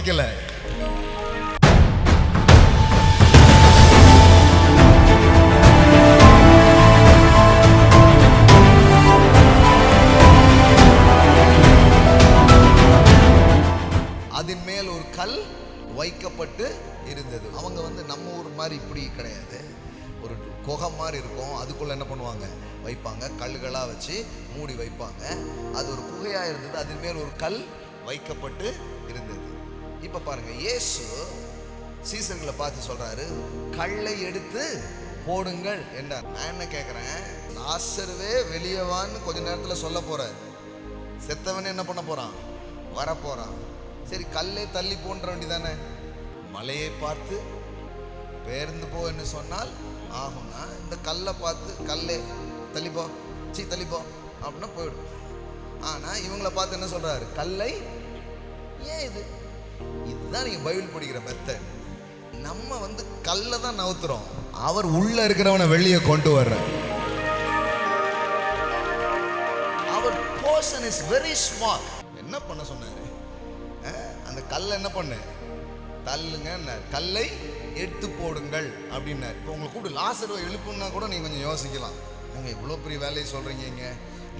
நினைக்கல. அதன் மேல் ஒரு கல் வைக்கப்பட்டு இருந்தது. அவங்க நம்ம ஊர் மாதிரி இப்படி கிடையாது, ஒரு குகை மாதிரி இருக்கும். அதுக்குள்ள என்ன பண்ணுவாங்க, வைப்பாங்க, கல்லுகளாக வச்சு மூடி வைப்பாங்க. அது ஒரு குகையாக இருந்தது. அதன் மேல் ஒரு கல் வைக்கப்பட்டு இருந்தது. இப்போ பாருங்க, இயேசு சீசர்களை பார்த்து சொல்றாரு, கல்லை எடுத்து போடுங்கள் என்றார். நான் என்ன கேட்குறேன், லாசருவே வெளியவான்னு கொஞ்ச நேரத்தில் சொல்ல போறாரு. செத்தவனே என்ன பண்ண போறான், வரப்போறான். சரி, கல்லை தள்ளி போன்ற வேண்டிதானே. மலையை பார்த்து பேர்ந்து போ என்று சொன்னால் ஆகும்னா, இந்த கல்லை பார்த்து கல்லே தள்ளிப்போ, தள்ளிப்போ அப்படின்னா போயிடும். ஆனா இவங்களை பார்த்து என்ன சொல்றாரு, கல்லை. ஏன் இதுதான் நீங்க பைபிள் படிக்கிற மெத்தட். நம்ம கல்லை தான் நவுத்துறோம், அவர் உள்ள இருக்கிறவனை வெளியே கொண்டு வர்றார். அவர் போர்ஷன் இஸ் வெரி ஸ்மால். என்ன பண்ண சொன்னாரு, அந்த கல்லை என்ன பண்ணு, தள்ளுங்க, கல்லை எடுத்து போடுங்கள் அப்படின்னாரு. இப்போ உங்களை கூப்பிட்டு லாசருவை எழுப்புன்னா கூட நீங்கள் கொஞ்சம் யோசிக்கலாம். நீங்கள் இவ்வளோ பெரிய வேலையை சொல்கிறீங்க.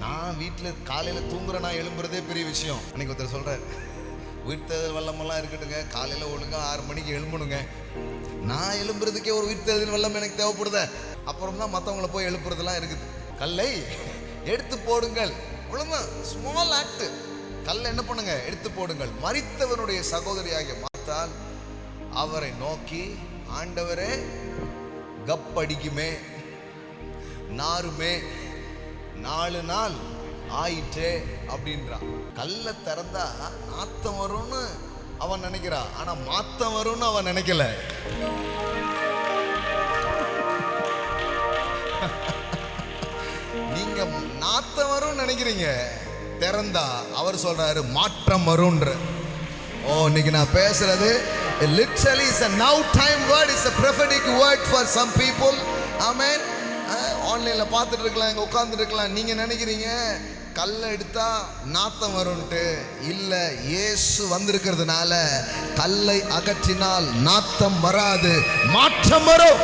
நான் வீட்டில் காலையில் தூங்குற நான் எழும்புறதே பெரிய விஷயம். அன்றைக்கி ஒருத்தர் சொல்கிறார், உயிர்த்தெழுதல் வல்லமெல்லாம் இருக்கட்டுங்க, காலையில் ஒழுங்காக 6 மணிக்கு எழும்பணுங்க. நான் எழும்புறதுக்கே ஒரு உயிர்த்தெழுதல் வல்லம் எனக்கு தேவைப்படுத, அப்புறம் தான் மற்றவங்களை போய் எழுப்புறதுலாம் இருக்குது. கல்லை எடுத்து போடுங்கள், அவ்வளோதான், ஸ்மால் ஆக்ட். கல்லை என்ன பண்ணுங்க, எடுத்து போடுங்கள். மரித்தவனுடைய சகோதரியாகிய மார்த்தாள் அவரை நோக்கி, ஆண்டவரே கப்படிக்குமே, நாருமே, 4 நாள் ஆயிற்றே அப்படின்றான். கல்லை திறந்தா நாத்தம் வரும்னு அவன் நினைக்கிறான், ஆனா மாத்தம் வரும்னு அவன் நினைக்கல. நீங்க நாத்தம் வரும்னு நினைக்கிறீங்க, திறந்தா அவர் சொல்றாரு மாற்றம் வரும்ன்ற. இன்னைக்கு நான் பேசுறது literally is a now time word, is a prophetic word for some people. amen. ஆன்லைன்ல பார்த்துட்டு இருக்கலாம், இங்க உட்கார்ந்துட்டு இருக்கலாம். நீங்க நினைக்கிறீங்க கல்லை எடுத்தா நாத்தம் வரும்ட்டு. இல்ல, இயேசு வந்திருக்கிறதுனால கல்லை அகற்றினால் நாத்தம் வராது, மாற்றம் வரும்.